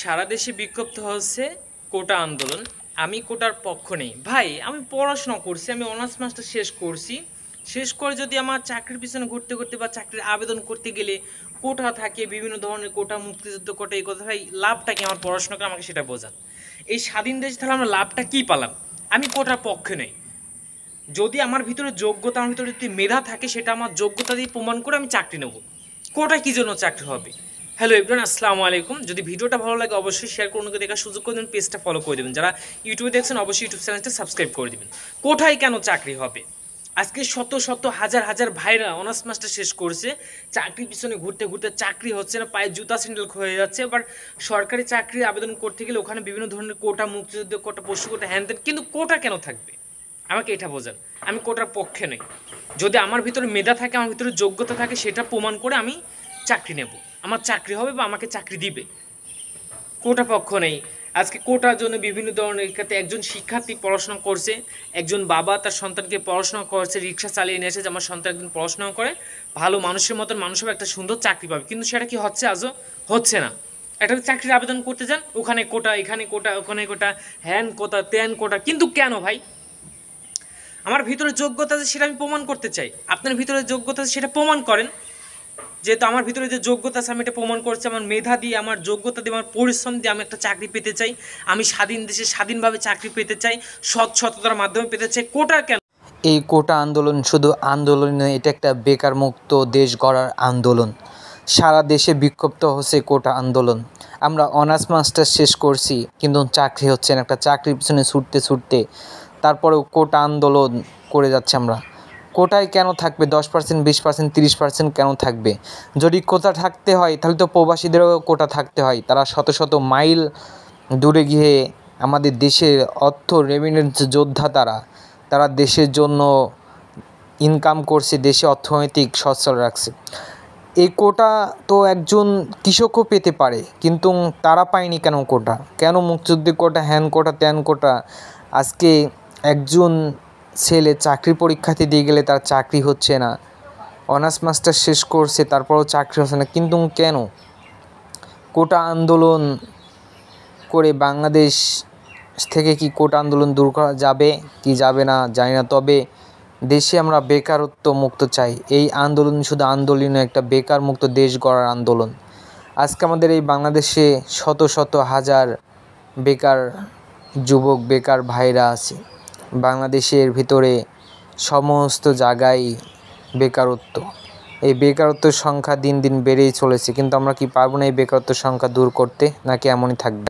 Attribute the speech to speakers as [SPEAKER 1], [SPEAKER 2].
[SPEAKER 1] সারা দেশে বিক্ষুব্ধ হচ্ছে কোটা আন্দোলন। আমি কোটার পক্ষ নেই ভাই। আমি পড়াশোনা করছি, আমি অনার্স মাস্টার শেষ করছি। শেষ করে যদি আমার চাকরির পিছনে ঘুরতে ঘুরতে বা চাকরির আবেদন করতে গেলে কোটা থাকে, বিভিন্ন ধরনের কোটা, মুক্তিযুদ্ধ কোটা, এই কথা ভাই লাভটা কি আমার পড়াশোনা করে? আমাকে সেটা বোঝান। এই স্বাধীন দেশ তাহলে আমরা লাভটা কী পেলাম? আমি কোটার পক্ষে নেই। যদি আমার ভিতরে যোগ্যতা, আমার ভিতরে যদি মেধা থাকে, সেটা আমার যোগ্যতা দিয়ে প্রমাণ করে আমি চাকরি নেব। কোটা কী জন্য চাকরি হবে? হ্যালো এভরিওয়ান, আসসালামু আলাইকুম। যদি ভিডিওটা ভালো লাগে অবশ্যই শেয়ার করুন, দেখার সুযোগ করে দেবেন, পেজটা ফলো করে দেবেন। যারা ইউটিউবে দেখছেন অবশ্যই ইউটিউব চ্যানেলটা সাবস্ক্রাইব করে দেবেন। কোটায় কেন চাকরি হবে? আজকে শত শত হাজার হাজার ভাইরা অনার্স মাস্টার শেষ করছে, চাকরির পিছনে ঘুরতে ঘুরতে চাকরি হচ্ছে না, পায়ে জুতা স্যান্ডেল হয়ে যাচ্ছে। এবার সরকারি চাকরির আবেদন করতে গেলে ওখানে বিভিন্ন ধরনের কোটা, মুক্তিযুদ্ধ কোটা, পশু কোটা, হ্যান ত্যান। কিন্তু কোটা কেন থাকবে? আমাকে এটা বোঝান। আমি কোটার পক্ষে নই। যদি আমার ভিতরে মেধা থাকে, আমার ভিতরে যোগ্যতা থাকে, সেটা প্রমাণ করে আমি চাকরি নেব, আমার চাকরি হবে বা আমাকে চাকরি দিবে। কোটা পক্ষ নেই। আজকে কোটার জন্য বিভিন্ন ধরনের ক্ষেত্রে একজন শিক্ষার্থী পড়াশোনা করছে, একজন বাবা তার সন্তানকে পড়াশোনা করছে, রিক্সা চালিয়ে নিয়ে এসে যে আমার সন্তান একজন পড়াশোনা করে ভালো মানুষের মতন, মানুষ হবে, একটা সুন্দর চাকরি পাবে। কিন্তু সেটা কি হচ্ছে? আজও হচ্ছে না। একটা চাকরির আবেদন করতে যান, ওখানে কোটা, এখানে কোটা, ওখানে কোটা, হ্যান কোটা, ত্যান কোটা। কিন্তু কেন ভাই? আমার ভিতরে যোগ্যতা আছে, সেটা আমি প্রমাণ করতে চাই। আপনার ভিতরে যোগ্যতা আছে, সেটা প্রমাণ করেন। যেহেতু আমার ভিতরে যে যোগ্যতা আছে, আমি এটা প্রমাণ করছি। আমার মেধা দিয়ে, আমার যোগ্যতা দিয়ে, আমার পরিশ্রম দিয়ে আমি একটা চাকরি পেতে চাই। আমি স্বাধীন দেশে স্বাধীনভাবে চাকরি পেতে চাই, সততার মাধ্যমে পেতে চাই। কোটা কেন?
[SPEAKER 2] এই কোটা আন্দোলন শুধু আন্দোলন নয়, এটা একটা বেকার মুক্ত দেশ গড়ার আন্দোলন। সারা দেশে বিক্ষুব্ধ হচ্ছে কোটা আন্দোলন। আমরা অনার্স মাস্টার শেষ করছি, কিন্তু চাকরি হচ্ছে না। একটা চাকরির পিছনে ছুটতে ছুটতে তারপরেও কোটা আন্দোলন করে যাচ্ছে আমরা। কোটায় কেন থাকবে 10%, 20%, 30% কেন থাকবে? যদি কোটা থাকতে হয় তাহলে তো প্রবাসীদেরও কোটা থাকতে হয়। তারা শত শত মাইল দূরে গিয়ে আমাদের দেশের অর্থ রেমিটেন্স যোদ্ধা, তারা দেশের জন্য ইনকাম করছে, দেশে অর্থনৈতিক সচ্ছল রাখছে। এই কোটা তো একজন কৃষকও পেতে পারে, কিন্তু তারা পায়নি কেন কোটা? কেন মুক্তিযুদ্ধের কোটা, হ্যান কোটা, ত্যান কোটা? আজকে একজন ছেলে চাকরি পরীক্ষাতে দিয়ে গেলে তার চাকরি হচ্ছে না, অনার্স মাস্টার শেষ করছে তারপরেও চাকরি হচ্ছে না। কিন্তু কেন? কোটা আন্দোলন করে বাংলাদেশ থেকে কি কোটা আন্দোলন দূর করা যাবে কি যাবে না জানি না। তবে দেশে আমরা বেকারত্ব মুক্ত চাই। এই আন্দোলন শুধু আন্দোলন, একটা বেকার মুক্ত দেশ গড়ার আন্দোলন। আজকে আমাদের এই বাংলাদেশে শত শত হাজার বেকার যুবক, বেকার ভাইরা আছে। বাংলাদেশের ভিতরে সমস্ত জায়গায় বেকারত্ব। এই বেকারত্বের সংখ্যা দিন দিন বেড়েই চলেছে। কিন্তু আমরা কি পারবো না এই বেকারত্বের সংখ্যা দূর করতে, নাকি এমনই থাকবে?